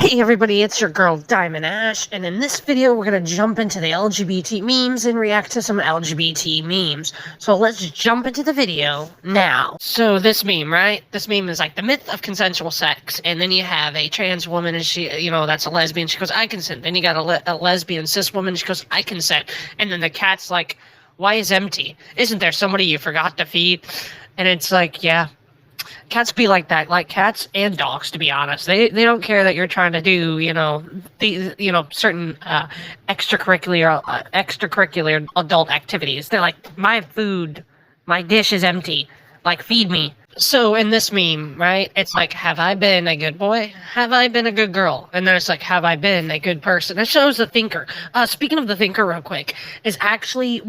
Hey everybody, it's your girl Diamond Ash, and in this video we're going to jump into the LGBT memes and react to some LGBT memes. So let's jump into the video now. So this meme, right? This meme is like the myth of consensual sex, and then you have a trans woman and she, that's a lesbian, she goes, I consent. Then you got a lesbian cis woman, she goes, I consent. And then the cat's like, why is empty? Isn't there somebody you forgot to feed? And it's like, yeah. Cats be like that, like cats and dogs, to be honest. They don't care that you're trying to do, certain extracurricular adult activities. They're like, my food, my dish is empty. Like, feed me. So in this meme, right, it's like, have I been a good boy? Have I been a good girl? And then it's like, have I been a good person? It shows the thinker. Speaking of the thinker real quick, is actually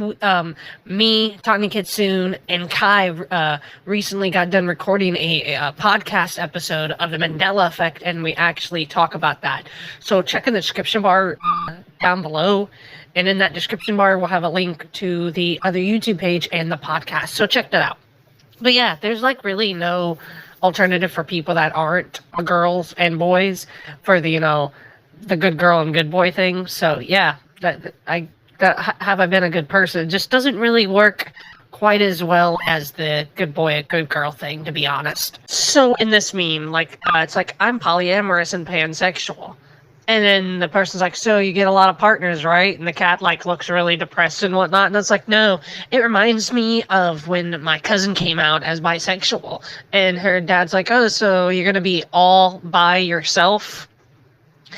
me, Tanya Kitsune, and Kai recently got done recording a podcast episode of the Mandela Effect, and we actually talk about that. So check in the description bar down below. And in that description bar, we'll have a link to the other YouTube page and the podcast. So check that out. But yeah, there's like really no alternative for people that aren't girls and boys for the, the good girl and good boy thing. So yeah, have I been a good person? It just doesn't really work quite as well as the good boy and good girl thing, to be honest. So in this meme, it's like, I'm polyamorous and pansexual. And then the person's like, so you get a lot of partners, right? And the cat, looks really depressed and whatnot. And it's like, no, it reminds me of when my cousin came out as bisexual. And her dad's like, oh, so you're going to be all by yourself?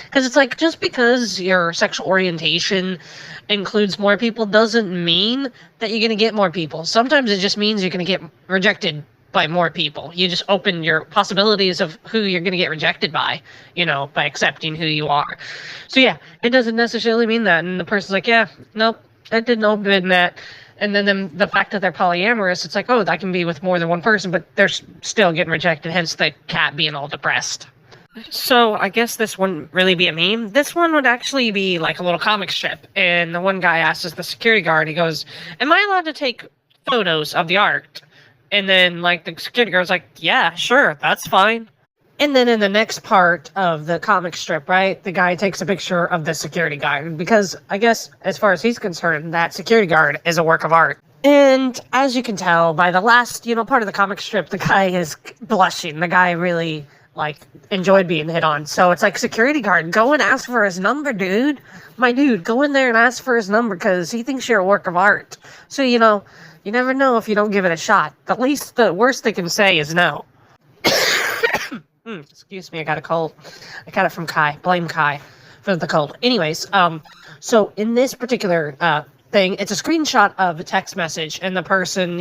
Because it's like, just because your sexual orientation includes more people doesn't mean that you're going to get more people. Sometimes it just means you're going to get rejected by more people. You just open your possibilities of who you're going to get rejected by, by accepting who you are. So yeah, it doesn't necessarily mean that. And the person's like, yeah, nope, that didn't open that. And then the fact that they're polyamorous, it's like, oh, I can be with more than one person, but they're still getting rejected, hence the cat being all depressed. So I guess this wouldn't really be a meme. This one would actually be like a little comic strip. And the one guy asks the security guard, he goes, am I allowed to take photos of the art? And then, the security guard's like, yeah, sure, that's fine. And then in the next part of the comic strip, right, the guy takes a picture of the security guard. Because, I guess, as far as he's concerned, that security guard is a work of art. And as you can tell by the last, part of the comic strip, the guy is blushing. The guy really, enjoyed being hit on. So it's like, security guard, go and ask for his number, dude. My dude, go in there and ask for his number because he thinks you're a work of art. So, you never know if you don't give it a shot. The worst they can say is no. Excuse me, I got a cold. I got it from Kai. Blame Kai for the cold. Anyways, so in this particular thing, it's a screenshot of a text message, and the person,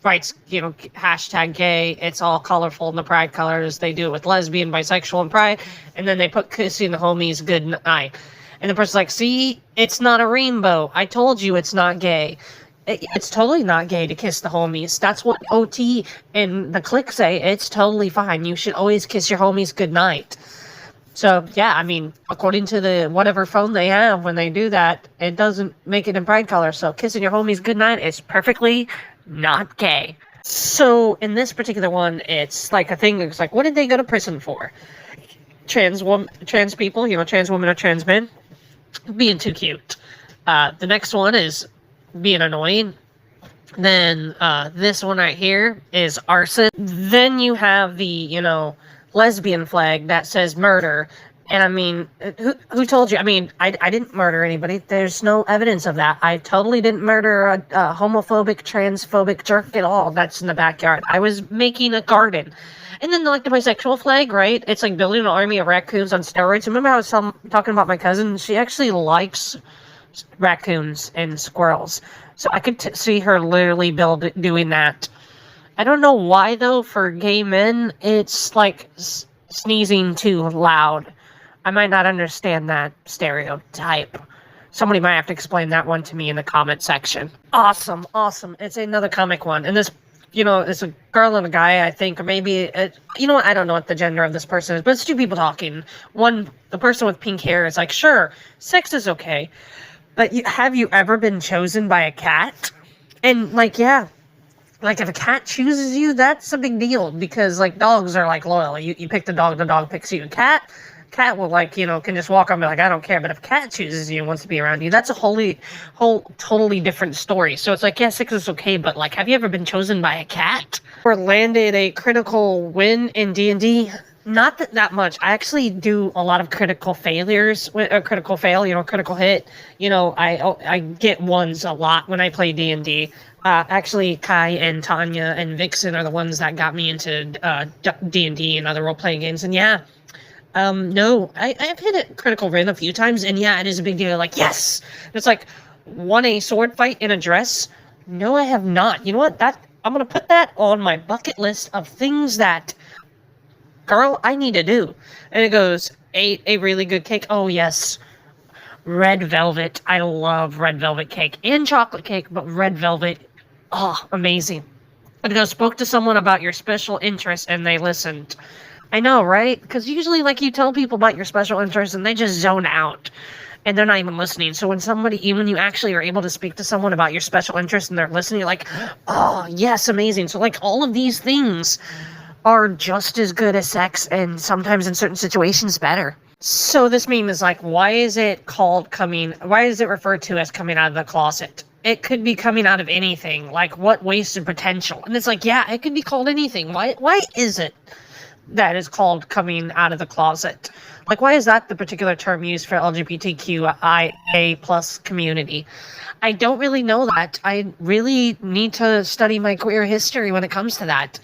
writes, hashtag gay. It's all colorful in the pride colors. They do it with lesbian, bisexual, and pride, and then they put kissing the homies good night. And the person's like, see, it's not a rainbow. I told you it's not gay. It's totally not gay to kiss the homies. That's what OT and the clique say. It's totally fine. You should always kiss your homies goodnight. So, yeah, according to the whatever phone they have when they do that, it doesn't make it in pride color. So, kissing your homies goodnight is perfectly not gay. So, in this particular one, it's like a thing. It's like, what did they go to prison for? Trans people, trans women or trans men, being too cute. The next one is being annoying. Then this one right here is arson. Then you have the lesbian flag that says murder. And who told you? I didn't murder anybody. There's no evidence of that. I totally didn't murder a homophobic, transphobic jerk at all. That's in the backyard. I was making a garden. And then the bisexual flag, right? It's like building an army of raccoons on steroids. Remember how I was talking about my cousin? She actually likes raccoons and squirrels. So I could see her literally doing that. I don't know why, though, for gay men, it's like sneezing too loud. I might not understand that stereotype. Somebody might have to explain that one to me in the comment section. Awesome. It's another comic one. And this, it's a girl and a guy, I think, or maybe, I don't know what the gender of this person is, but it's two people talking. The person with pink hair is like, sure, sex is okay. But have you ever been chosen by a cat? And, yeah, if a cat chooses you, that's a big deal. Because, dogs are, loyal. You pick the dog picks you. Cat cat will, like, can just walk on and be like, I don't care. But if a cat chooses you and wants to be around you, that's a whole totally different story. So it's like, yeah, 6 is okay, but, like, have you ever been chosen by a cat? Or landed a critical win in D&D? Not that much. I actually do a lot of critical failures, critical fail, critical hit. I get ones a lot when I play D&D. Actually, Kai and Tanya and Vixen are the ones that got me into D&D and other role-playing games. And yeah, no, I've hit a critical win a few times, and yeah, it is a big deal. Like, yes! It's like, won a sword fight in a dress? No, I have not. You know what? I'm gonna put that on my bucket list of things that, girl, I need to do. And it goes, ate a really good cake. Oh, yes. Red velvet. I love red velvet cake and chocolate cake, but red velvet, oh, amazing. And it goes, spoke to someone about your special interest and they listened. I know, right? Because usually, like, you tell people about your special interest and they just zone out. And they're not even listening. So when you actually are able to speak to someone about your special interest and they're listening, you're like, oh, yes, amazing. So, like, all of these things are just as good as sex, and sometimes in certain situations better. So this meme is like, why is it referred to as coming out of the closet? It could be coming out of anything. Like, what wasted potential? And it's like, yeah, it could be called anything. Why is it that is called coming out of the closet? Like, why is that the particular term used for LGBTQIA plus community? I don't really know that. I really need to study my queer history when it comes to that.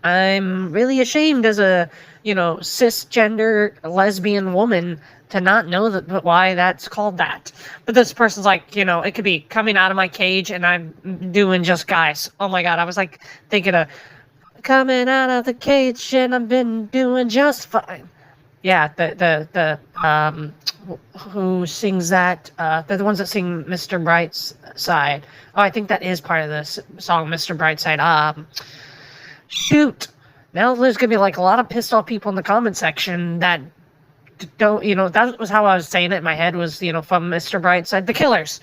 I'm really ashamed as a, cisgender lesbian woman to not know why that's called that. But this person's like, it could be coming out of my cage and I'm doing just guys. Oh my God, I was like thinking of coming out of the cage and I've been doing just fine. Yeah, the who sings that? They're the ones that sing Mr. Brightside. Oh, I think that is part of this song, Mr. Brightside. Shoot. Now there's gonna be like a lot of pissed off people in the comment section that don't, that was how I was saying it in my head was, from Mr. Brightside, The Killers.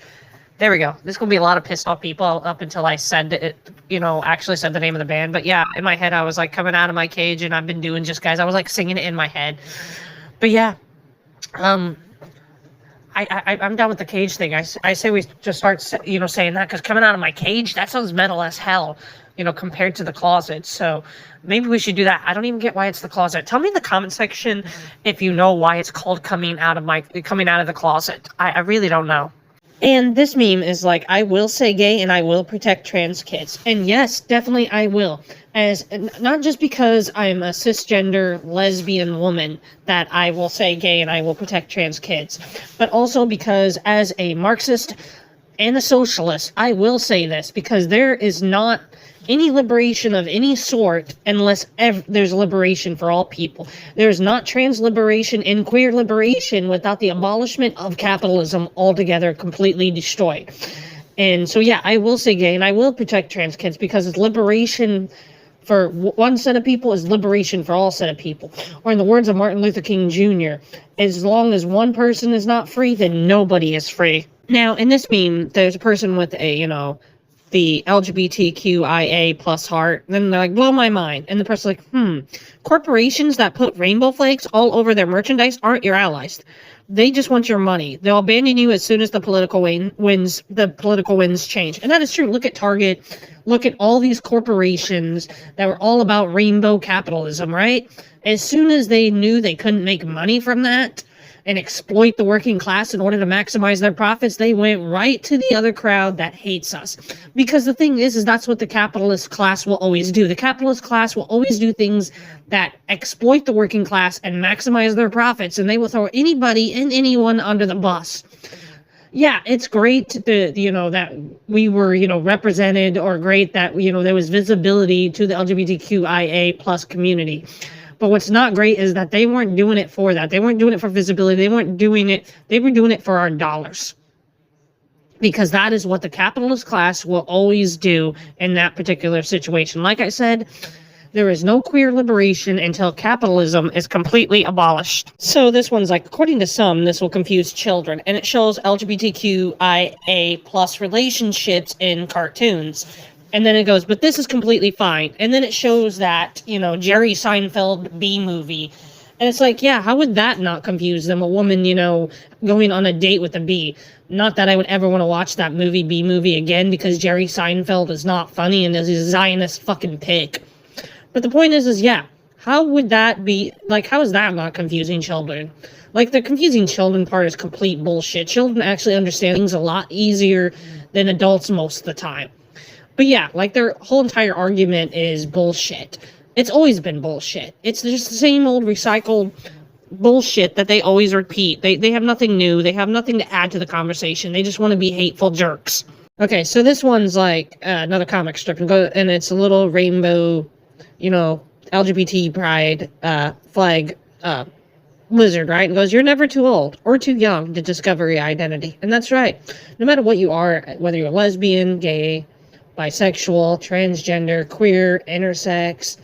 There we go. There's gonna be a lot of pissed off people up until I said it, actually said the name of the band. But yeah, in my head I was like coming out of my cage and I've been doing just guys. I was like singing it in my head. But yeah, I'm down with the cage thing. I say we just start, saying that, because coming out of my cage, that sounds metal as hell, compared to the closet. So maybe we should do that. I don't even get why it's the closet. Tell me in the comment section if you know why it's called coming out of the closet. I really don't know. And this meme is like, I will say gay and I will protect trans kids. And yes, definitely I will. As not just because I'm a cisgender lesbian woman that I will say gay and I will protect trans kids, but also because as a Marxist and a socialist, I will say this, because there is not any liberation of any sort unless there's liberation for all people. There's not trans liberation and queer liberation without the abolishment of capitalism altogether, completely destroyed. And so, yeah, I will say gay and I will protect trans kids, because it's liberation for one set of people is liberation for all set of people. Or in the words of Martin Luther King Jr., as long as one person is not free, then nobody is free. Now, in this meme, there's a person with a, the LGBTQIA plus heart. Then they're like, blow my mind. And the person's like, corporations that put rainbow flags all over their merchandise aren't your allies. They just want your money. They'll abandon you as soon as the political winds change. And that is true. Look at Target. Look at all these corporations that were all about rainbow capitalism, right? As soon as they knew they couldn't make money from that and exploit the working class in order to maximize their profits, they went right to the other crowd that hates us. Because the thing is that's what the capitalist class will always do. The capitalist class will always do things that exploit the working class and maximize their profits, and they will throw anybody and anyone under the bus. Yeah, it's great that we were, represented, or great that, there was visibility to the LGBTQIA plus community. But what's not great is that they weren't doing it for that. They weren't doing it for visibility. They were doing it for our dollars. Because that is what the capitalist class will always do in that particular situation. Like I said, there is no queer liberation until capitalism is completely abolished. So this one's like, according to some, this will confuse children. And it shows LGBTQIA plus relationships in cartoons. And then it goes, but this is completely fine. And then it shows that, Jerry Seinfeld B-movie And it's like, yeah, how would that not confuse them? A woman, you know, going on a date with a bee. Not that I would ever want to watch that Bee movie again, because Jerry Seinfeld is not funny and is a Zionist fucking pig. But the point is yeah, how would that be, like, how is that not confusing children? Like, the confusing children part is complete bullshit. Children actually understand things a lot easier than adults most of the time. But yeah, like, their whole entire argument is bullshit. It's always been bullshit. It's just the same old recycled bullshit that they always repeat. They have nothing new. They have nothing to add to the conversation. They just want to be hateful jerks. Okay, so this one's like another comic strip, and it's a little rainbow, you know, LGBT pride flag lizard, right? And goes, you're never too old or too young to discover your identity. And that's right. No matter what you are, whether you're lesbian, gay, bisexual, transgender, queer, intersex,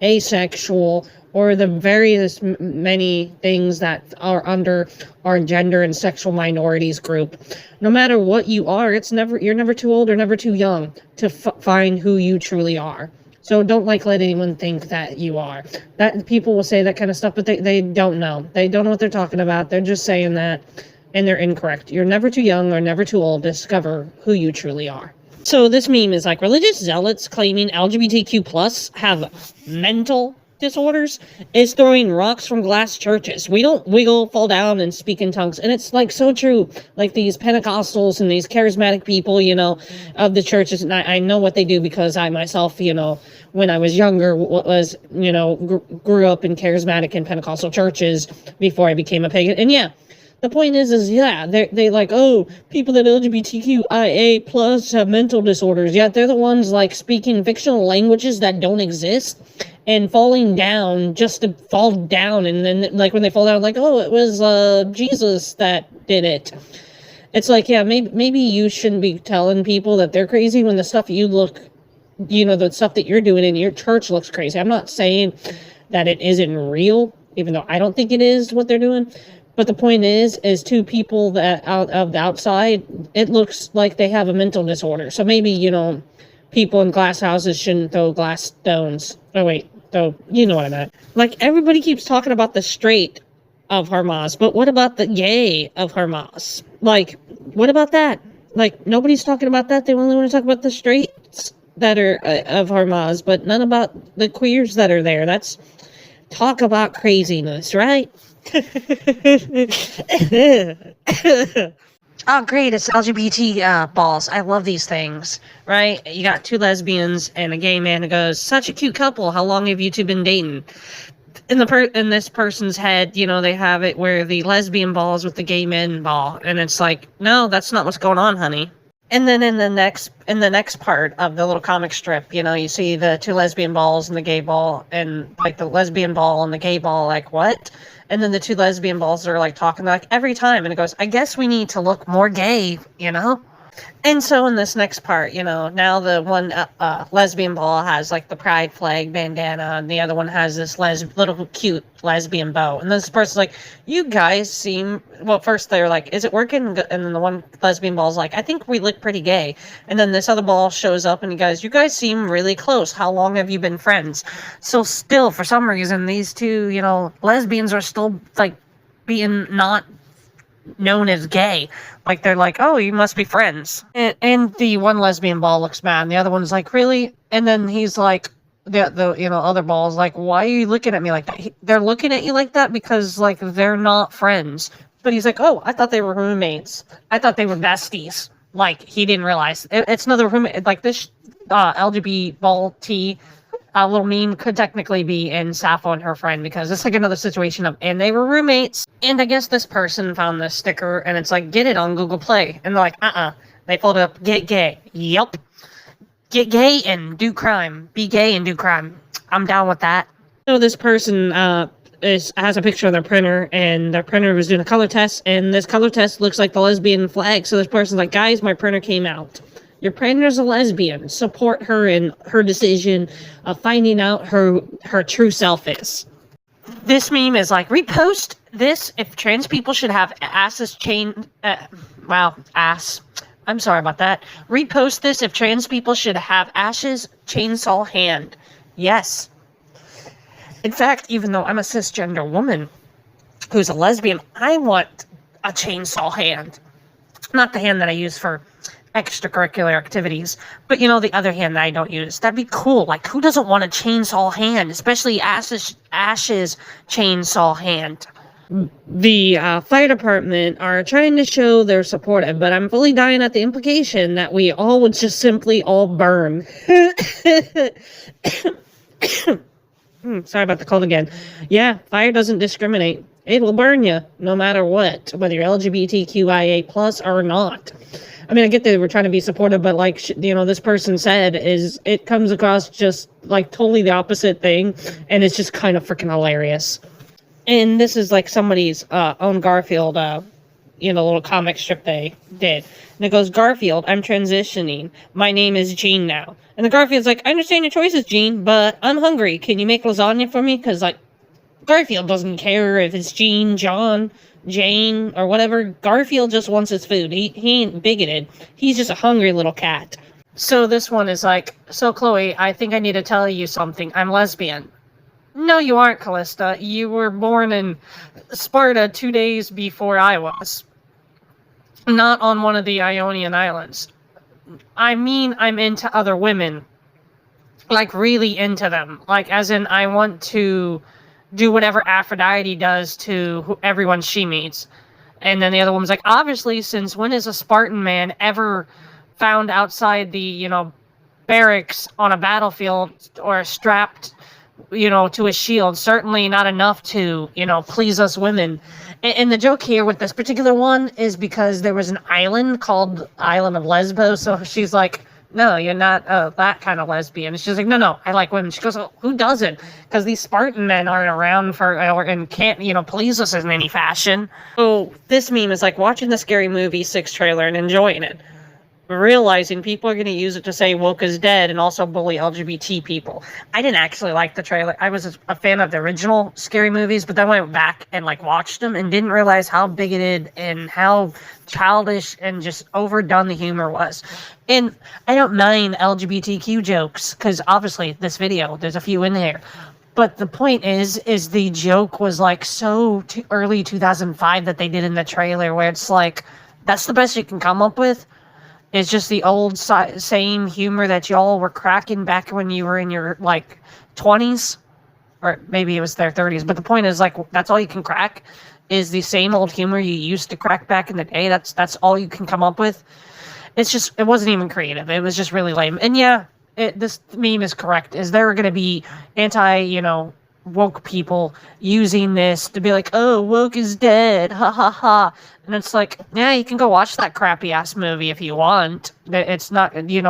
asexual, or the various many things that are under our gender and sexual minorities group. No matter what you are, you're never too old or never too young to find who you truly are. So don't let anyone think that you are. That people will say that kind of stuff, but they don't know. They don't know what they're talking about. They're just saying that, and they're incorrect. You're never too young or never too old to discover who you truly are. So this meme is like, religious zealots claiming LGBTQ plus have mental disorders is throwing rocks from glass churches. We don't wiggle, fall down, and speak in tongues. And it's like so true. Like these Pentecostals and these charismatic people, you know, of the churches. And I know what they do because I myself, you know, when I was younger, you know, grew up in charismatic and Pentecostal churches before I became a pagan. And yeah, the point is yeah, they like, oh, people that LGBTQIA plus have mental disorders. Yeah, they're the ones like speaking fictional languages that don't exist and falling down just to fall down. And then like when they fall down, like, oh, it was Jesus that did it. It's like, yeah, maybe you shouldn't be telling people that they're crazy when the stuff the stuff that you're doing in your church looks crazy. I'm not saying that it isn't real, even though I don't think it is what they're doing. But the point is to people that out of the outside, it looks like they have a mental disorder. So maybe, you know, people in glass houses shouldn't throw glass stones. Oh, wait, you know what I meant. Like, everybody keeps talking about the straight of Hamas, but what about the gay of Hamas? Like, what about that? Like, nobody's talking about that. They only want to talk about the straights that are of Hamas, but none about the queers that are there. That's talk about craziness, right? Oh, great, it's LGBT balls. I love these things, right? You got two lesbians and a gay man who goes, such a cute couple. How long have you two been dating? In this person's head, you know, they have it where the lesbian ball is with the gay men ball. And it's like, no, that's not what's going on, honey. And then in the next part of the little comic strip, you know, you see the two lesbian balls and the gay ball, and like the lesbian ball and the gay ball, like, what? And then the two lesbian balls are like talking like every time, and it goes, I guess we need to look more gay, you know? And so in this next part, you know, now the one lesbian ball has like the pride flag bandana, and the other one has this little cute lesbian bow. And this person's like, you guys seem, well, first they're like, is it working? And then the one lesbian ball's like, I think we look pretty gay. And then this other ball shows up and you guys seem really close. How long have you been friends? So still, for some reason, these two, you know, lesbians are still like being not known as gay. Like, they're like, oh, you must be friends. And the one lesbian ball looks mad, and the other one's like, really? And then he's like, the you know, other ball's like, why are you looking at me like that? They're looking at you like that because, like, they're not friends. But he's like, oh, I thought they were roommates. I thought they were besties. Like, he didn't realize. It's another roommate. Like, this LGBT ball T little meme could technically be in Sappho and her friend, because it's like another situation of, and they were roommates. And I guess this person found this sticker, and it's like, get it on Google Play. And they're like, They fold it up, get gay. Yup. Get gay and do crime. Be gay and do crime. I'm down with that. So this person has a picture of their printer, and their printer was doing a color test, and this color test looks like the lesbian flag. So this person's like, guys, my printer came out. Your printer's a lesbian. Support her in her decision of finding out her true self is. This meme is like, repost this if trans people should have asses ass. I'm sorry about that. Repost this if trans people should have ashes chainsaw hand. Yes. In fact, even though I'm a cisgender woman who's a lesbian, I want a chainsaw hand. Not the hand that I use for extracurricular activities, but the other hand that I don't use. That'd be cool. Like, who doesn't want a chainsaw hand, especially Ash's chainsaw hand? The fire department are trying to show they're supportive, but I'm fully dying at the implication that we all would just simply all burn. Sorry about the cold again. Yeah, fire doesn't discriminate. It will burn you, no matter what, whether you're LGBTQIA+ or not. I mean, I get that we're trying to be supportive, but like, this person said, it comes across just like totally the opposite thing, and it's just kind of freaking hilarious. And this is like somebody's own Garfield, little comic strip they did. And it goes, Garfield, I'm transitioning. My name is Gene now. And the Garfield's like, I understand your choices, Gene, but I'm hungry. Can you make lasagna for me? Because, like, Garfield doesn't care if it's Gene, John, Jane, or whatever. Garfield just wants his food. He ain't bigoted. He's just a hungry little cat. So this one is like, so Chloe, I think I need to tell you something. I'm lesbian. No, you aren't, Callista. You were born in Sparta 2 days before I was. Not on one of the Ionian Islands. I mean, I'm into other women. Like, really into them. Like, as in, I want to do whatever Aphrodite does to everyone she meets. And then the other woman's like, obviously, since when is a Spartan man ever found outside the, barracks on a battlefield or strapped, to a shield? Certainly not enough to, please us women. And the joke here with this particular one is because there was an island called Island of Lesbos. So she's like, no, you're not that kind of lesbian. And she's like, no, I like women. She goes, oh, who doesn't? Because these Spartan men aren't around and can't, please us in any fashion. So this meme is like watching the Scary Movie 6 trailer and enjoying it. Realizing people are going to use it to say woke is dead and also bully LGBT people. I didn't actually like the trailer. I was a fan of the original Scary Movies, but then I went back and watched them and didn't realize how bigoted and how childish and just overdone the humor was. And I don't mind LGBTQ jokes because obviously this video, there's a few in there. But the point is the joke was so early 2005 that they did in the trailer where it's like, that's the best you can come up with. It's just the old same humor that y'all were cracking back when you were in your 20s, or maybe it was their 30s. But the point is that's all you can crack is the same old humor you used to crack back in the day. That's all you can come up with. It wasn't even creative. It was just really lame. And yeah, this meme is correct. Is there going to be woke people using this to be like, oh, woke is dead, ha ha ha. And it's like, yeah, you can go watch that crappy ass movie if you want. It's not, you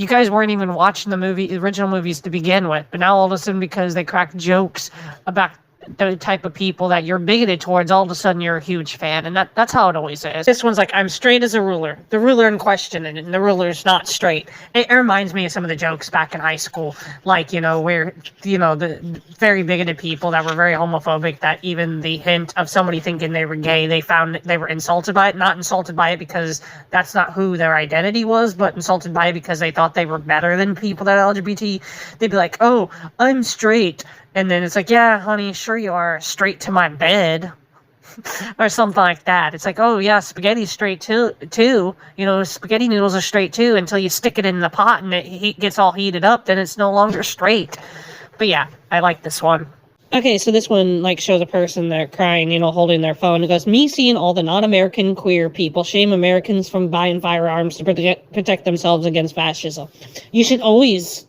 guys weren't even watching the original movies to begin with, but now all of a sudden, because they crack jokes about the type of people that you're bigoted towards, all of a sudden you're a huge fan, and that's how it always is. This one's like, I'm straight as a ruler. The ruler in question, and the ruler's not straight. It reminds me of some of the jokes back in high school, where, the very bigoted people that were very homophobic, that even the hint of somebody thinking they were gay, they found they were insulted by it. Not insulted by it because that's not who their identity was, but insulted by it because they thought they were better than people that are LGBT. They'd be like, oh, I'm straight. And then it's like, yeah, honey, sure you are, straight to my bed. Or something like that. It's like, oh, yeah, spaghetti's straight too. Spaghetti noodles are straight too until you stick it in the pot and it gets all heated up, then it's no longer straight. But yeah, I like this one. Okay, so this one, shows a person there crying, holding their phone. It goes, me seeing all the non-American queer people shame Americans from buying firearms to protect themselves against fascism. You should always,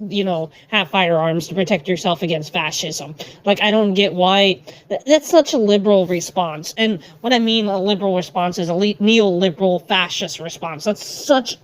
have firearms to protect yourself against fascism. I don't get why. That's such a liberal response. And what I mean a liberal response is a neoliberal fascist response. That's such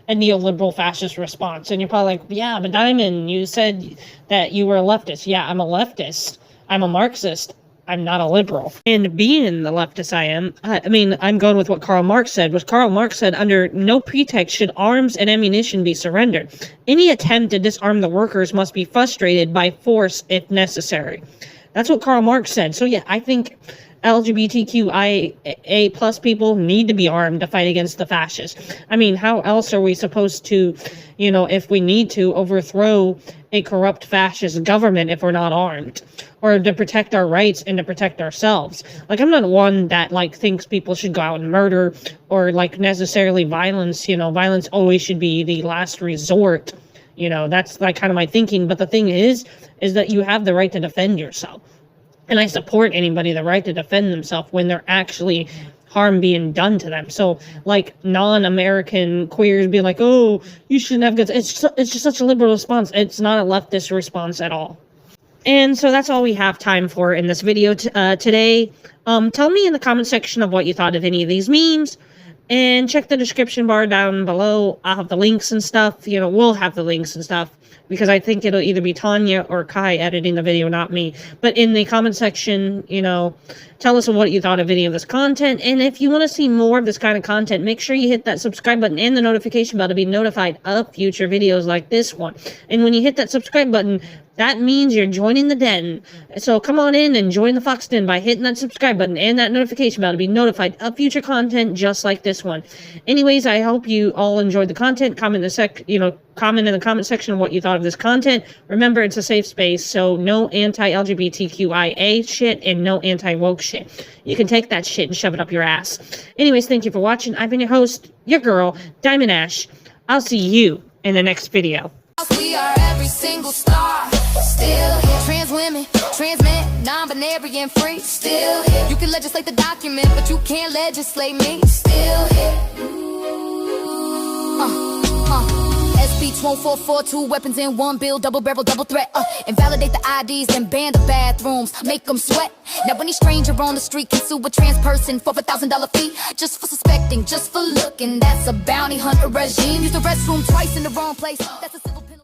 a neoliberal fascist response. And you're probably like, yeah, but Diamond, you said that you were a leftist. Yeah, I'm a leftist. I'm a Marxist. I'm not a liberal. And being the leftist I'm going with what Karl Marx said. What Karl Marx said, under no pretext should arms and ammunition be surrendered. Any attempt to disarm the workers must be frustrated by force if necessary. That's what Karl Marx said. So yeah, I think LGBTQIA plus people need to be armed to fight against the fascists. I mean, how else are we supposed to, if we need to, overthrow a corrupt fascist government if we're not armed? Or to protect our rights and to protect ourselves. Like, I'm not one that, like, thinks people should go out and murder or, like, necessarily violence. Violence always should be the last resort. That's, like, kind of my thinking. But the thing is that you have the right to defend yourself. And I support anybody the right to defend themselves when they're actually harm being done to them. So, like, non-American queers be like, oh, you shouldn't have guns. It's just such a liberal response. It's not a leftist response at all. And so that's all we have time for in this video today. Tell me in the comment section of what you thought of any of these memes. And check the description bar down below. I'll have the links and stuff. We'll have the links and stuff. Because I think it'll either be Tanya or Kai editing the video, not me. But in the comment section, tell us what you thought of any of this content. And if you want to see more of this kind of content, make sure you hit that subscribe button and the notification bell to be notified of future videos like this one. And when you hit that subscribe button, that means you're joining the den. So come on in and join the Fox Den by hitting that subscribe button and that notification bell to be notified of future content just like this one. Anyways, I hope you all enjoyed the content. Comment in the comment section what you thought of this content. Remember, it's a safe space, so no anti-LGBTQIA shit and no anti-woke shit. You can take that shit and shove it up your ass. Anyways, thank you for watching. I've been your host, your girl, Diamond Ash. I'll see you in the next video. We are every single star, still here. Trans women, trans men, non-binary and free, still here. You can legislate the document, but you can't legislate me, still here. SB 14442 weapons in one bill, double barrel, double threat. Invalidate the IDs, then ban the bathrooms, make them sweat. Now any stranger on the street can sue a trans person for $1,000 fee, just for suspecting, just for looking. That's a bounty hunter regime. Use the restroom twice in the wrong place. That's a civil penalty.